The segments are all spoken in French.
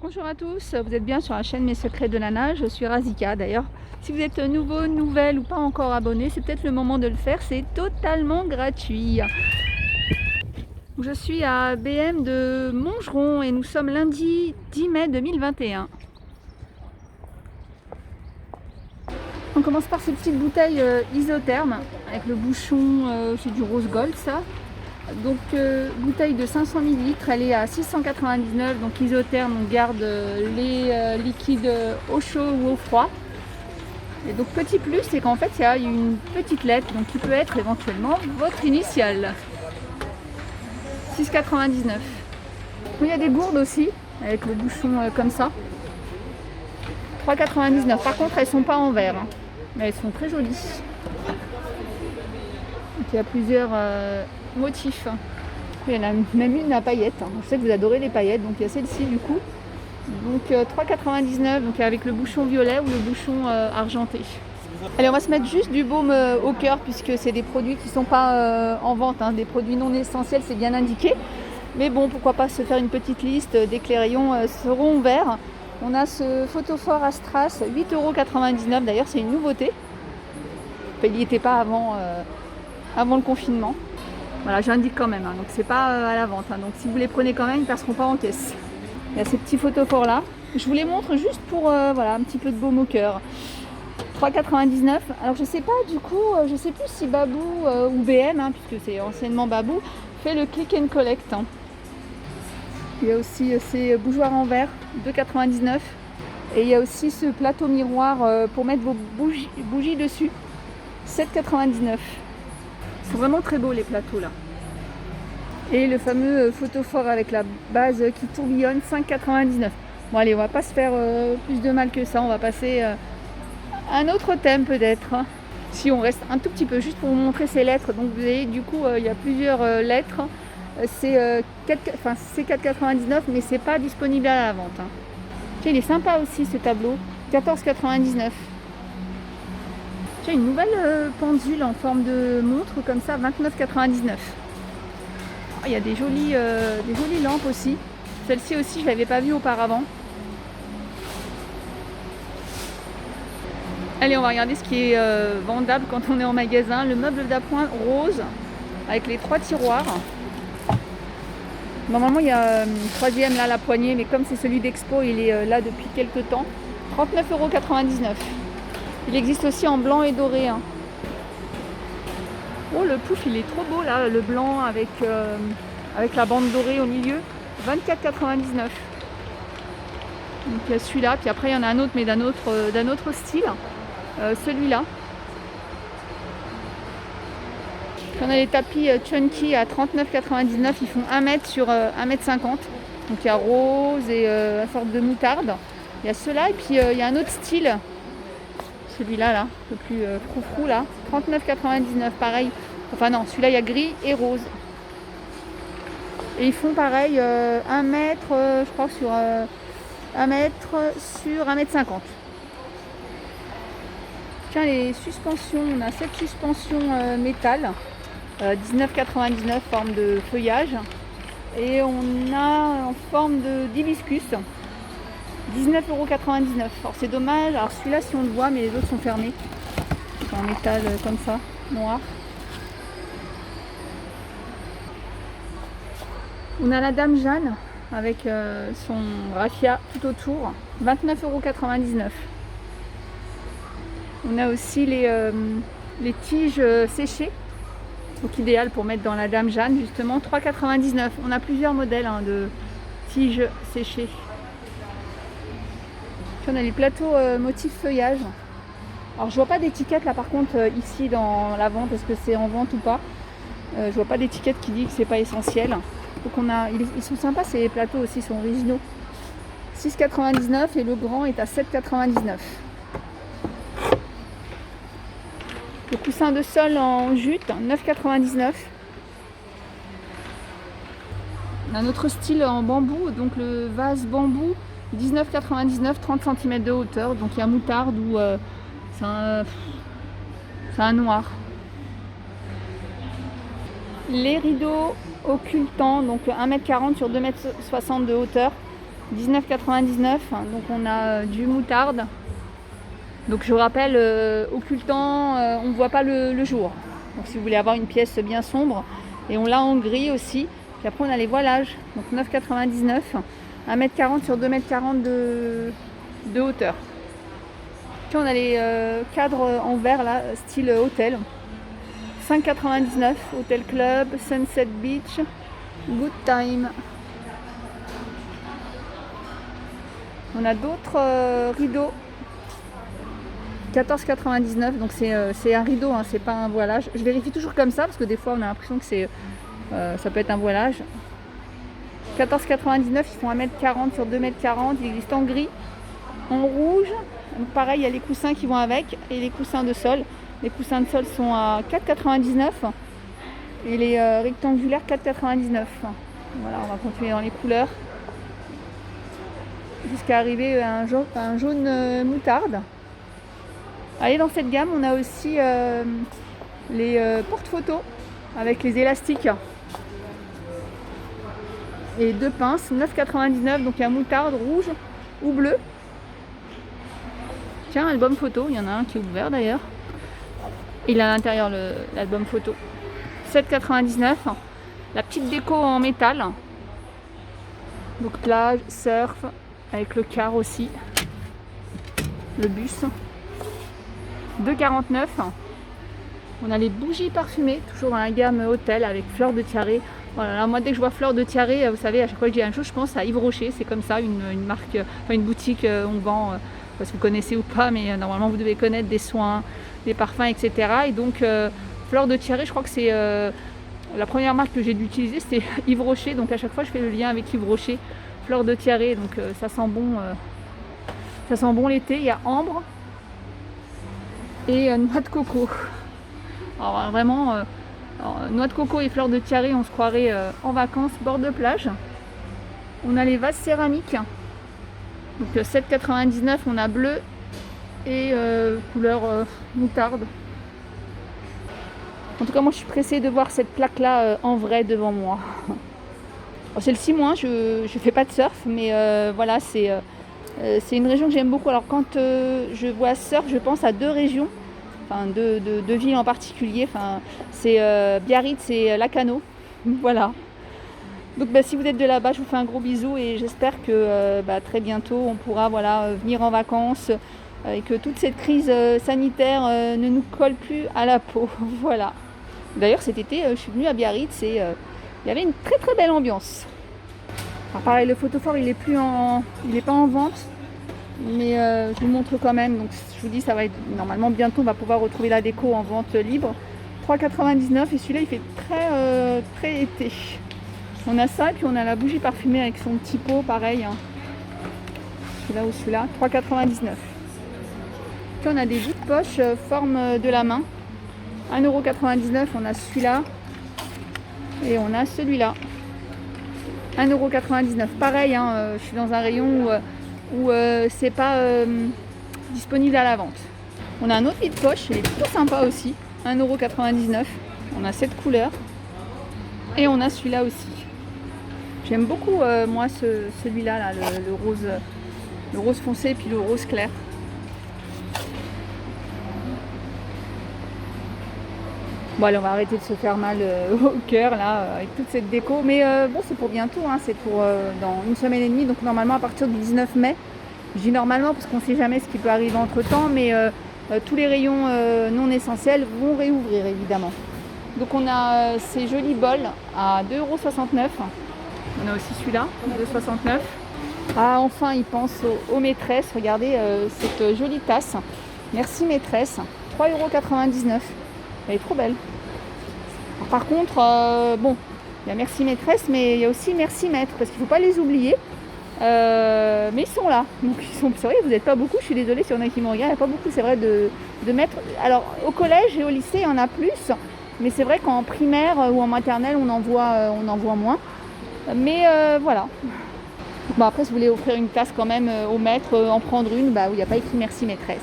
Bonjour à tous, vous êtes bien sur la chaîne Mes Secrets de la Nage, je suis Razika d'ailleurs. Si vous êtes nouveau, nouvelle ou pas encore abonné, c'est peut-être le moment de le faire, c'est totalement gratuit. Je suis à BM de Montgeron et nous sommes lundi 10 mai 2021. On commence par ces petites bouteilles isothermes avec le bouchon, c'est du rose gold ça. Donc bouteille de 500 ml, elle est à 699, donc isotherme, on garde les liquides au chaud ou au froid. Et donc petit plus, c'est qu'en fait il y a une petite lettre, donc qui peut être éventuellement votre initiale. 6,99. Il y a des gourdes aussi, avec le bouchon comme ça. 3,99. Par contre elles sont pas en verre, hein, mais elles sont très jolies. Donc, il y a plusieurs motifs. Il y en a même une à paillettes. Je sais que vous adorez les paillettes, donc il y a celle-ci du coup. Donc 3,99, donc avec le bouchon violet ou le bouchon argenté. Allez, on va se mettre juste du baume au cœur puisque c'est des produits qui ne sont pas en vente, hein, des produits non essentiels, c'est bien indiqué. Mais bon, pourquoi pas se faire une petite liste dès que les rayons seront ouverts. On a ce photophore Astras, 8,99 €. D'ailleurs, c'est une nouveauté. Il n'y était pas avant le confinement. Voilà, j'indique quand même, hein, donc c'est pas à la vente. Hein, donc si vous les prenez quand même, ils ne passeront pas en caisse. Il y a ces petits photophores là. Je vous les montre juste pour voilà, un petit peu de baume au cœur. 3,99 €. Alors je sais pas du coup, je sais plus si Babou ou BM, hein, puisque c'est anciennement Babou, fait le click and collect. Hein. Il y a aussi ces bougeoirs en verre, 2,99 €. Et il y a aussi ce plateau miroir pour mettre vos bougies dessus, 7,99 €. Ils sont vraiment très beaux les plateaux là. Et le fameux photophore avec la base qui tourbillonne, 5,99 €. Bon allez, on va pas se faire plus de mal que ça, on va passer à un autre thème peut-être. Si on reste un tout petit peu, juste pour vous montrer ces lettres. Donc vous voyez, du coup, il y a plusieurs lettres. C'est 4,99 €, mais c'est pas disponible à la vente. Hein. Tiens, il est sympa aussi ce tableau, 14,99 €. Tiens, une nouvelle pendule en forme de montre comme ça, 29,99 €. Il y a des jolies lampes aussi. Celle-ci aussi, je ne l'avais pas vue auparavant. Allez, on va regarder ce qui est vendable quand on est en magasin. Le meuble d'appoint rose avec les 3 tiroirs. Normalement, il y a une troisième là, la poignée, mais comme c'est celui d'Expo, il est là depuis quelques temps. 39,99 €. Il existe aussi en blanc et doré. Hein. Oh, le pouf, il est trop beau là, le blanc avec la bande dorée au milieu. 24,99 €. Donc il y a celui-là, puis après il y en a un autre, mais d'un autre style. Celui-là. Puis on a les tapis Chunky à 39,99 €. Ils font 1 mètre sur 1,50 m. Donc il y a rose et une sorte de moutarde. Il y a ceux-là, et puis il y a un autre style. Celui-là, là, un peu plus froufrou là. 39,99 €, pareil. Enfin non, celui-là il y a gris et rose. Et ils font pareil 1 mètre, je crois, sur 1 mètre sur 1,50 m. Tiens, les suspensions, on a 7 suspensions métal, 19,99 € forme de feuillage. Et on a en forme d'hibiscus, 19,99 €. Alors c'est dommage, alors celui-là si on le voit, mais les autres sont fermés. C'est en métal comme ça, noir. On a la Dame Jeanne avec son raffia tout autour, 29,99 €. On a aussi les tiges séchées, donc idéal pour mettre dans la Dame Jeanne justement, 3,99 €. On a plusieurs modèles de tiges séchées. Puis on a les plateaux motifs feuillage. Alors je vois pas d'étiquette là par contre ici dans la vente, est-ce que c'est en vente ou pas. Je vois pas d'étiquette qui dit que c'est pas essentiel. Donc ils sont sympas, ces plateaux aussi sont originaux. 6,99 € et le grand est à 7,99 €. Le coussin de sol en jute, 9,99 €. On a un autre style en bambou, donc le vase bambou, 19,99 €, 30 cm de hauteur. Donc il y a moutarde ou c'est un noir. Les rideaux occultants, donc 1,40 m sur 2,60 m de hauteur. 19,99 €. Donc on a du moutarde. Donc je rappelle, occultant, on ne voit pas le jour. Donc si vous voulez avoir une pièce bien sombre. Et on l'a en gris aussi. Puis après on a les voilages. Donc 9,99 €. 1,40 m sur 2,40 m de hauteur. Puis on a les cadres en verre là, style hôtel. 5,99 €. Hôtel Club, Sunset Beach, Good Time. On a d'autres rideaux. 14,99 €. Donc c'est un rideau, hein, c'est pas un voilage. Je vérifie toujours comme ça parce que des fois on a l'impression que ça peut être un voilage. 14,99 €, ils font 1,40 m sur 2,40 m. Il existe en gris, en rouge. Donc pareil, il y a les coussins qui vont avec et les coussins de sol. Les coussins de sol sont à 4,99 € et les rectangulaires 4,99 €. Voilà, on va continuer dans les couleurs jusqu'à arriver à un jaune moutarde. Allez, dans cette gamme, on a aussi les porte-photos avec les élastiques et 2 pinces, 9,99 €. Donc il y a moutarde, rouge ou bleu. Tiens, album photo, il y en a un qui est ouvert d'ailleurs. Il a à l'intérieur l'album photo. 7,99 €. La petite déco en métal. Donc plage, surf, avec le car aussi. Le bus. 2,49 €. On a les bougies parfumées, toujours dans la gamme hôtel avec fleurs de tiare. Voilà, alors moi dès que je vois fleurs de tiare, vous savez, à chaque fois que je dis un chose, je pense à Yves Rocher. C'est comme ça, une marque, enfin une boutique, on vend, si vous connaissez ou pas, mais normalement vous devez connaître des soins, des parfums, etc. Et donc fleurs de tiare, je crois que c'est la première marque que j'ai dû utiliser, c'était Yves Rocher. Donc à chaque fois je fais le lien avec Yves Rocher, fleurs de tiare. Donc ça sent bon l'été. Il y a ambre et noix de coco. Alors vraiment, noix de coco et fleurs de tiare, on se croirait en vacances, bord de plage. On a les vases céramiques. Donc 7,99 €, on a bleu et couleur moutarde. En tout cas, moi je suis pressée de voir cette plaque là en vrai devant moi. Celle-ci, moi, je fais pas de surf, mais voilà, c'est une région que j'aime beaucoup. Alors quand je vois surf, je pense à 2 régions, enfin deux villes en particulier. Enfin, c'est Biarritz et Lacanau. Voilà. Donc si vous êtes de là-bas, je vous fais un gros bisou et j'espère que très bientôt on pourra venir en vacances et que toute cette crise sanitaire ne nous colle plus à la peau. Voilà. D'ailleurs cet été, je suis venue à Biarritz et il y avait une très très belle ambiance. Alors pareil, le photophore il est pas en vente, mais je vous montre quand même. Donc je vous dis, ça va être normalement bientôt, on va pouvoir retrouver la déco en vente libre. 3,99 € et celui-là il fait très été. On a ça et puis on a la bougie parfumée avec son petit pot, pareil. Hein. Celui-là ou celui-là, 3,99 €. Puis on a des vides poches forme de la main. 1,99 €, on a celui-là. Et on a celui-là. 1,99 €. Pareil, hein, je suis dans un rayon où c'est pas disponible à la vente. On a un autre vide poche, il est plutôt sympa aussi. 1,99 €. On a cette couleur. Et on a celui-là aussi. J'aime beaucoup moi celui-là, là, le rose foncé et puis le rose clair. Bon allez, on va arrêter de se faire mal au cœur là avec toute cette déco. Mais bon, c'est pour bientôt, hein, c'est pour dans une semaine et demie. Donc normalement à partir du 19 mai. Je dis normalement parce qu'on ne sait jamais ce qui peut arriver entre temps. Mais tous les rayons non essentiels vont réouvrir évidemment. Donc on a ces jolis bols à 2,69 €. On a aussi celui-là, 2,69 €. Ah, enfin, ils pensent aux maîtresses. Regardez cette jolie tasse. Merci maîtresse. 3,99 €. Elle est trop belle. Alors, par contre, bon, il y a merci maîtresse, mais il y a aussi merci maître, parce qu'il ne faut pas les oublier. Mais ils sont là. Donc c'est vrai, vous n'êtes pas beaucoup. Je suis désolée s'il y en a qui me regardent. Il n'y a pas beaucoup, c'est vrai, de maîtres. Alors au collège et au lycée, il y en a plus. Mais c'est vrai qu'en primaire ou en maternelle, on en voit moins. Mais voilà. Bon, après, si vous voulez offrir une tasse quand même au maître, en prendre une, où il n'y a pas écrit merci maîtresse.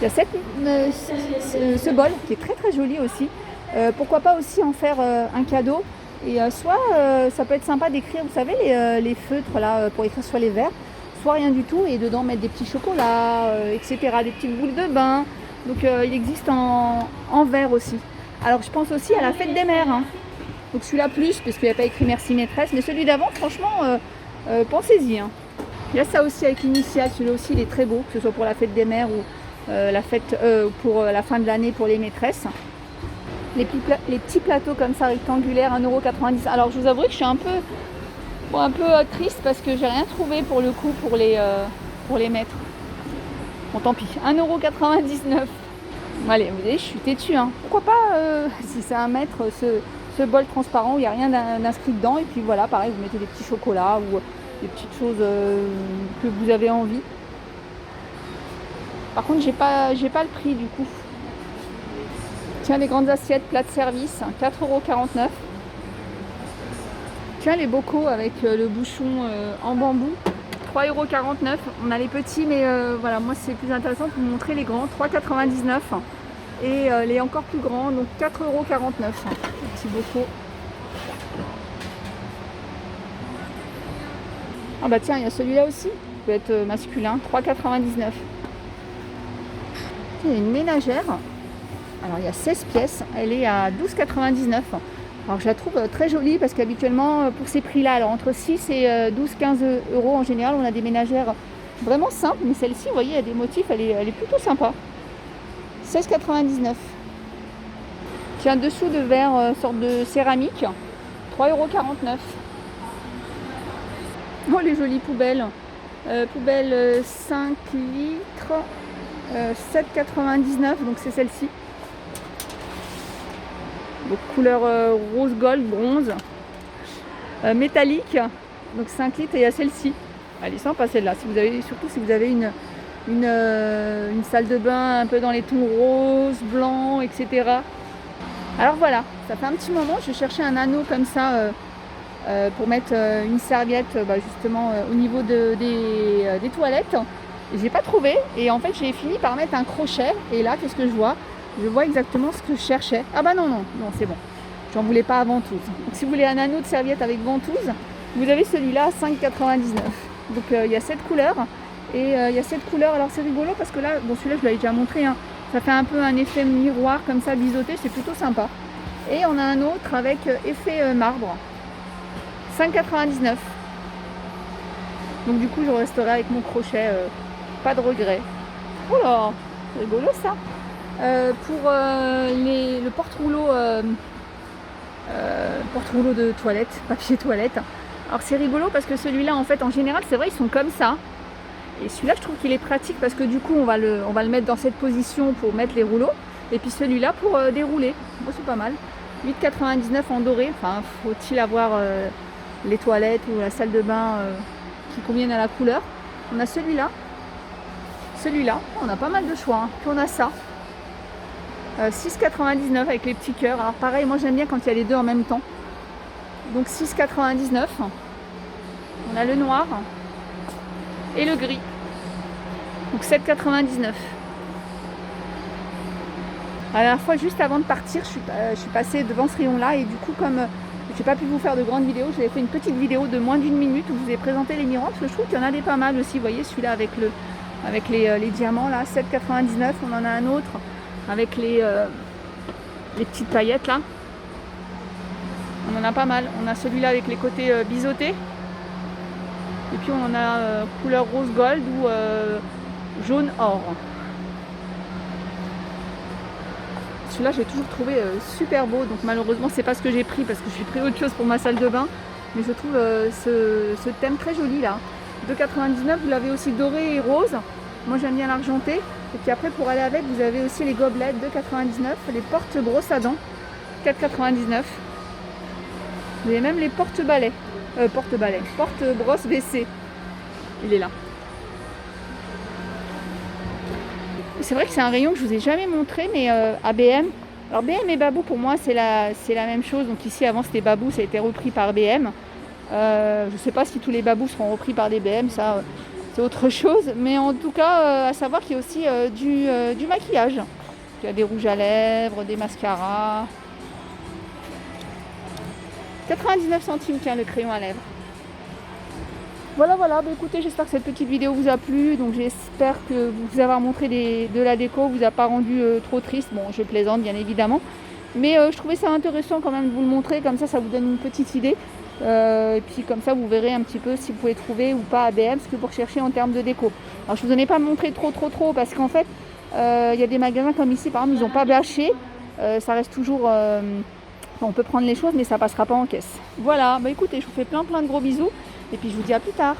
Il y a ce bol qui est très très joli aussi. Pourquoi pas aussi en faire un cadeau Et soit ça peut être sympa d'écrire, vous savez, les feutres là pour écrire sur les verres, soit rien du tout et dedans mettre des petits chocolats, etc., des petites boules de bain. Donc il existe en verre aussi. Alors je pense aussi à la fête des mères. Hein. Donc celui-là plus, parce qu'il n'y a pas écrit merci maîtresse, mais celui d'avant, franchement, pensez-y. Hein. Il y a ça aussi avec l'initiale, celui-là aussi il est très beau, que ce soit pour la fête des mères ou la fête pour la fin de l'année pour les maîtresses. Les petits plateaux comme ça rectangulaires, 1,90 €. Alors je vous avoue que je suis un peu triste parce que j'ai rien trouvé pour le coup pour les mettre. Bon tant pis, 1,99 €. Allez, vous voyez, je suis têtue. Hein. Pourquoi pas, si c'est 1 mètre, ce bol transparent où il n'y a rien d'inscrit dedans. Et puis voilà, pareil, vous mettez des petits chocolats ou des petites choses que vous avez envie. Par contre, j'ai pas le prix du coup. Tiens, les grandes assiettes, plats de service, 4,49 €. Tiens, les bocaux avec le bouchon en bambou, 3,49 €. On a les petits, mais voilà, moi c'est plus intéressant pour vous montrer les grands, 3,99 €. Et les encore plus grands, donc 4,49 €. Les petits bocaux. Ah bah tiens, il y a celui-là aussi, il peut être masculin, 3,99 €. Il y a une ménagère. Alors il y a 16 pièces, elle est à 12,99 €. Alors je la trouve très jolie parce qu'habituellement pour ces prix-là, alors entre 6 et 12-15 € en général, on a des ménagères vraiment simples, mais celle-ci, vous voyez, il y a des motifs, elle est plutôt sympa. 16,99 €. J'ai un dessous de verre sorte de céramique, 3,49 €. Oh les jolies poubelles. Poubelle 5 litres, 7,99 €, donc c'est celle-ci. Donc couleur rose gold, bronze, métallique, donc 5 litres, et il y a celle-ci. Elle est sympa celle-là, surtout si vous avez une salle de bain un peu dans les tons roses, blancs, etc. Alors voilà, ça fait un petit moment, je cherchais un anneau comme ça pour mettre une serviette justement au niveau des toilettes. J'ai pas trouvé et en fait j'ai fini par mettre un crochet et là qu'est-ce que je vois? Je vois exactement ce que je cherchais. Ah bah non, c'est bon. J'en voulais pas à ventouse. Donc si vous voulez un anneau de serviette avec ventouse, vous avez celui-là à 5,99 €. Donc il y a cette couleur. Et il y a cette couleur. Alors c'est rigolo parce que là, bon celui-là je l'avais déjà montré. Hein. Ça fait un peu un effet miroir comme ça, biseauté. C'est plutôt sympa. Et on a un autre avec effet marbre. 5,99 €. Donc du coup je resterai avec mon crochet. Pas de regret. Oh là, c'est rigolo ça. Pour le porte-rouleau de toilette, papier toilette. Alors c'est rigolo parce que celui-là en fait en général c'est vrai ils sont comme ça. Et celui-là je trouve qu'il est pratique parce que du coup on va le mettre dans cette position pour mettre les rouleaux. Et puis celui-là pour dérouler. Bon, c'est pas mal. 8,99 € en doré. Enfin faut-il avoir les toilettes ou la salle de bain qui conviennent à la couleur. On a celui-là. On a pas mal de choix. Hein. Puis on a ça. 6,99 € avec les petits cœurs. Alors pareil, moi j'aime bien quand il y a les deux en même temps. Donc 6,99 €. On a le noir et le gris. Donc 7,99 €. La dernière fois, juste avant de partir, je suis passée devant ce rayon-là et du coup, comme je n'ai pas pu vous faire de grandes vidéos, j'avais fait une petite vidéo de moins d'1 minute où je vous ai présenté les miroirs parce que je trouve qu'il y en a des pas mal aussi. Vous voyez celui-là avec les diamants là, 7,99 €. On en a un autre avec les petites paillettes là. On en a pas mal. On a celui-là avec les côtés biseautés. Et puis on en a couleur rose gold ou jaune or. Celui-là j'ai toujours trouvé super beau. Donc malheureusement c'est pas ce que j'ai pris parce que j'ai pris autre chose pour ma salle de bain. Mais je trouve ce thème très joli là. 2,99 €. Vous l'avez aussi doré et rose. Moi j'aime bien l'argenté. Et puis après pour aller avec vous avez aussi les gobelettes, 2,99 €, les portes brosses à dents, 4,99 €. Vous avez même les porte-balais, porte-brosse WC. Il est là. C'est vrai que c'est un rayon que je vous ai jamais montré, mais ABM. Alors BM et Babou pour moi c'est la même chose. Donc ici avant c'était Babou, ça a été repris par BM. Je ne sais pas si tous les Babous seront repris par des BM, ça c'est autre chose. Mais en tout cas, à savoir qu'il y a aussi du maquillage. Il y a des rouges à lèvres, des mascaras. 99 centimes, tiens, le crayon à lèvres. Voilà, bah écoutez, j'espère que cette petite vidéo vous a plu. Donc j'espère que vous avoir montré de la déco vous a pas rendu trop triste. Bon, je plaisante bien évidemment. Mais je trouvais ça intéressant quand même de vous le montrer. Comme ça vous donne une petite idée. Et puis comme ça, vous verrez un petit peu si vous pouvez trouver ou pas ABM ce que vous recherchez en termes de déco. Alors je vous en ai pas montré trop parce qu'en fait, il y a des magasins comme ici, par exemple, ils n'ont pas bâché. Ça reste toujours... on peut prendre les choses, mais ça passera pas en caisse. Voilà, bah écoutez, je vous fais plein de gros bisous. Et puis je vous dis à plus tard.